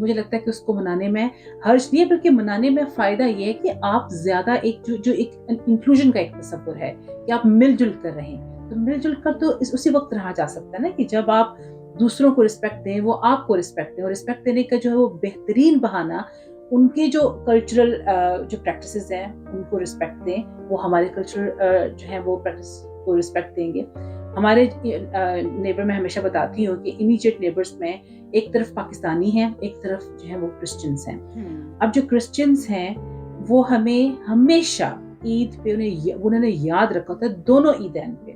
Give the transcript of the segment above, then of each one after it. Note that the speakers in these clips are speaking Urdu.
مجھے لگتا ہے کہ اس کو منانے میں حرج نہیں ہے، بلکہ منانے میں فائدہ یہ ہے کہ آپ زیادہ ایک جو ایک انکلوژن کا ایک تصور ہے کہ آپ مل جل کر رہیں، تو مل جل کر تو اسی وقت رہا جا سکتا ہے نا کہ جب آپ دوسروں کو رسپیکٹ دیں، وہ آپ کو رسپیکٹ دیں، اور رسپیکٹ دینے کا جو ہے وہ بہترین بہانہ ان کے جو کلچرل جو پریکٹسز ہیں ان کو رسپیکٹ دیں، وہ ہمارے کلچرل جو ہے وہ پریکٹس کو رسپیکٹ دیں گے. ہمارے نیبر میں ہمیشہ بتاتی ہوں کہ امیجیٹ نیبرز میں ایک طرف پاکستانی ہیں، ایک طرف جو ہے وہ کرسچنس ہیں. اب جو کرسچنس ہیں وہ ہمیں ہمیشہ عید پہ انہوں نے یاد رکھا تھا، دونوں عیدین پہ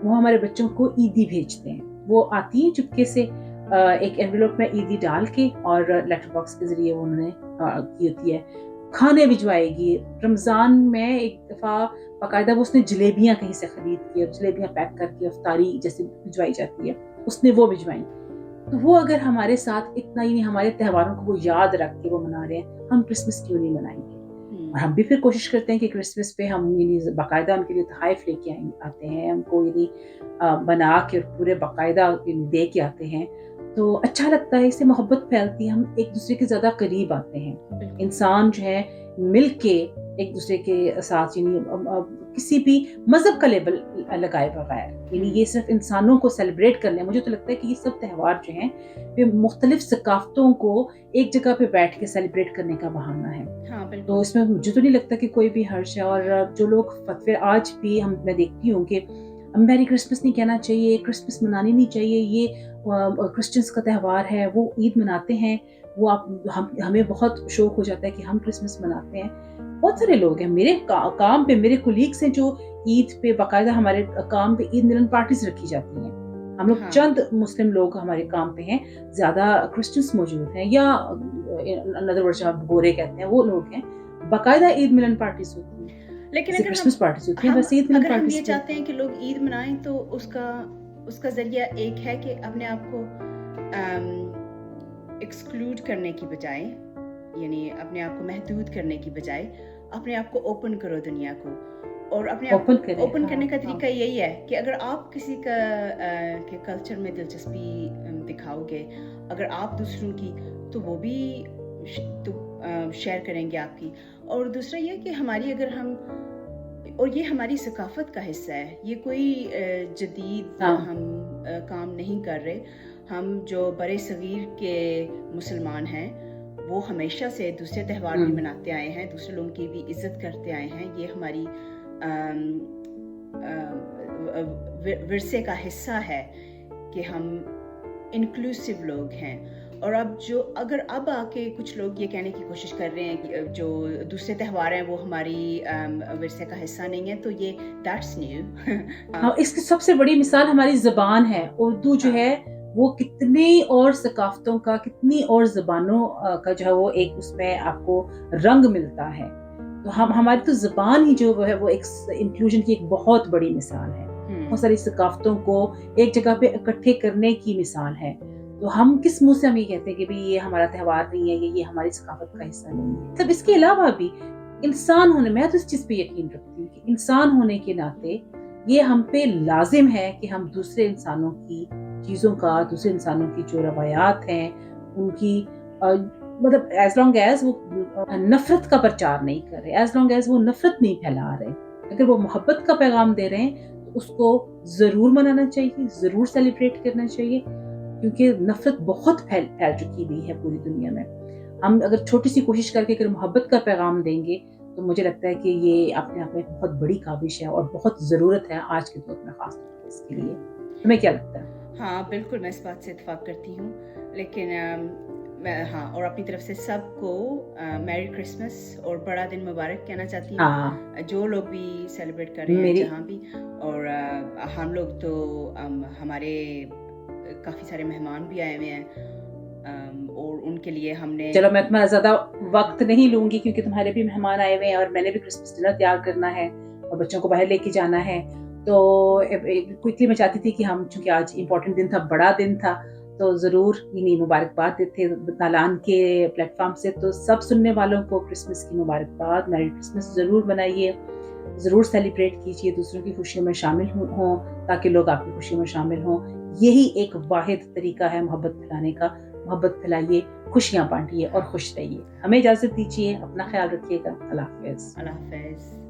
وہ ہمارے بچوں کو عیدی بھیجتے ہیں. وہ آتی ہیں چپکے سے ایک انویلوپ میں عیدی ڈال کے، اور لیٹر باکس کے ذریعے انہوں نے کی ہوتی ہے. کھانے بھجوائے گی. رمضان میں ایک دفعہ باقاعدہ وہ اس نے جلیبیاں کہیں سے خرید کی، اور جلیبیاں پیک کر کے افطاری جیسے بھجوائی جاتی ہے اس نے وہ بھجوائیں. تو وہ اگر ہمارے ساتھ اتنا ہی نہیں، ہمارے تہواروں کو وہ یاد رکھ کے وہ منا رہے ہیں، ہم کرسمس کیوں نہیں منائیں گے؟ اور ہم بھی پھر کوشش کرتے ہیں کہ کرسمس پہ ہم یعنی باقاعدہ ان کے لیے تحائف لے کے آتے ہیں، ہم کو یعنی بنا کے پورے باقاعدہ دے کے آتے ہیں. تو اچھا لگتا ہے، اس سے محبت پھیلتی ہے، ہم ایک دوسرے کے زیادہ قریب آتے ہیں. انسان جو ہے مل کے ایک دوسرے کے ساتھ یعنی کسی بھی مذہب کا لیبل لگائے بغیر، یعنی یہ صرف انسانوں کو سیلیبریٹ کرنے. مجھے تو لگتا ہے کہ یہ سب تہوار جو ہیں یہ مختلف ثقافتوں کو ایک جگہ پہ بیٹھ کے سیلیبریٹ کرنے کا بہانہ ہے. تو اس میں مجھے تو نہیں لگتا کہ کوئی بھی حرج ہے. اور جو لوگ فتوے آج بھی میں دیکھتی ہوں کہ میری کرسمس نہیں کہنا چاہیے، کرسمس منانی نہیں چاہیے، یہ کرسچنس کا تہوار ہے، وہ عید مناتے ہیں، وہ ہمیں بہت شوق ہو جاتا ہے کہ ہم کرسمس مناتے ہیں. بہت سارے لوگ ہیں میرے کام پہ، میرے کولیگس ہیں جو عید پہ باقاعدہ ہمارے کام پہ عید ملن پارٹیز رکھی جاتی ہیں. ہم لوگ چند مسلم لوگ ہمارے کام پہ ہیں، زیادہ کرسچنس موجود ہیں، یا another word جو آپ گورے کہتے ہیں وہ لوگ ہیں. باقاعدہ عید ملن پارٹیز ہوتی ہیں، لیکن اگر کرسمس پارٹیز ہوتی ہیں، بس عید ملن اگر ہم پارٹیز یہ چاہتے ہیں کہ لوگ عید منائیں تو اس کا ذریعہ ایک ہے کہ اپنے آپ کو ایکسکلوڈ کرنے کی بجائے، یعنی اپنے آپ کو محدود کرنے کی بجائے اپنے آپ کو اوپن کرو دنیا کو. اور اپنے آپ کو اوپن کرنے کا طریقہ یہی ہے کہ اگر آپ کسی کا کے کلچر میں دلچسپی دکھاؤ گے، اگر آپ دوسروں کی، تو وہ بھی شیئر کریں گے آپ کی. اور دوسرا یہ کہ ہماری اگر ہم، اور یہ ہماری ثقافت کا حصہ ہے، یہ کوئی جدید ہم کام نہیں کر رہے. ہم جو برے صغیر کے مسلمان ہیں وہ ہمیشہ سے دوسرے تہوار بھی مناتے آئے ہیں، دوسرے لوگوں کی بھی عزت کرتے آئے ہیں. یہ ہماری ورثے کا حصہ ہے کہ ہم انکلوسیو لوگ ہیں. اور اگر اب آ کے کچھ لوگ یہ کہنے کی کوشش کر رہے ہیں کہ جو دوسرے تہوار ہیں وہ ہماری ورثے کا حصہ نہیں ہے، تو یہ دیٹس نیو. اس کی سب سے بڑی مثال ہماری زبان ہے. اردو جو ہے وہ کتنی اور ثقافتوں کا، کتنی اور زبانوں کا جو ہے وہ ایک اس میں آپ کو رنگ ملتا ہے. تو ہماری تو زبان ہی جو ہے وہ ایک انکلوژن کی ایک بہت بڑی مثال ہے. بہت ساری ثقافتوں کو ایک جگہ پہ اکٹھے کرنے کی مثال ہے. تو ہم کس منہ سے ہم یہ کہتے ہیں کہ بھی یہ ہمارا تہوار نہیں ہے، یہ ہماری ثقافت کا حصہ نہیں ہے. تب اس کے علاوہ بھی انسان ہونے، میں تو اس چیز پہ یقین رکھتی ہوں کہ انسان ہونے کے ناطے یہ ہم پہ لازم ہے کہ ہم دوسرے انسانوں کی چیزوں کا، دوسرے انسانوں کی جو روایات ہیں ان کی مطلب ایز لانگ ایز وہ نفرت کا پرچار نہیں کر رہے، ایز لانگ ایز وہ نفرت نہیں پھیلا رہے، اگر وہ محبت کا پیغام دے رہے ہیں تو اس کو ضرور منانا چاہیے، ضرور سیلیبریٹ کرنا چاہیے. کیونکہ نفرت بہت پھیل چکی ہوئی ہے پوری دنیا میں. ہم اگر چھوٹی سی کوشش کر کے اگر محبت کا پیغام دیں گے تو مجھے لگتا ہے کہ یہ اپنے آپ میں بہت بڑی کاوش ہے اور بہت ضرورت ہے آج کے دور میں، خاص طور پر اس کے لیے. تمہیں کیا لگتا ہے؟ ہاں بالکل، میں اس بات سے اتفاق کرتی ہوں. لیکن اور اپنی طرف سے سب کو میری کرسمس اور بڑا دن مبارک کہنا چاہتی ہوں، جو لوگ بھی سیلیبریٹ کر رہے ہیں جہاں بھی. اور ہم لوگ تو ہمارے کافی سارے مہمان بھی آئے ہوئے ہیں، اور ان کے لیے ہم نے، چلو میں تمہارا زیادہ وقت نہیں لوں گی کیونکہ تمہارے بھی مہمان آئے ہوئے ہیں اور میں نے بھی کرسمس ڈنر تیار کرنا ہے اور بچوں کو باہر لے کے جانا ہے. تو کوئکلی میں چاہتی تھی کہ ہم، چونکہ آج امپورٹنٹ دن تھا، بڑا دن تھا، تو ضرور مبارکباد دیتے نالان کے پلیٹ فارم سے. تو سب سننے والوں کو کرسمس کی مبارکباد، میری کرسمس ضرور منائیے، ضرور سیلیبریٹ کیجیے، دوسروں کی خوشیوں میں شامل ہوں تاکہ لوگ آپ کی خوشیوں میں شامل ہوں. یہی ایک واحد طریقہ ہے محبت پھیلانے کا. محبت پھیلائیے، خوشیاں بانٹیے اور خوش رہیے. ہمیں اجازت دیجیے، اپنا خیال رکھیے گا. اللہ حافظ. اللہ حافظ.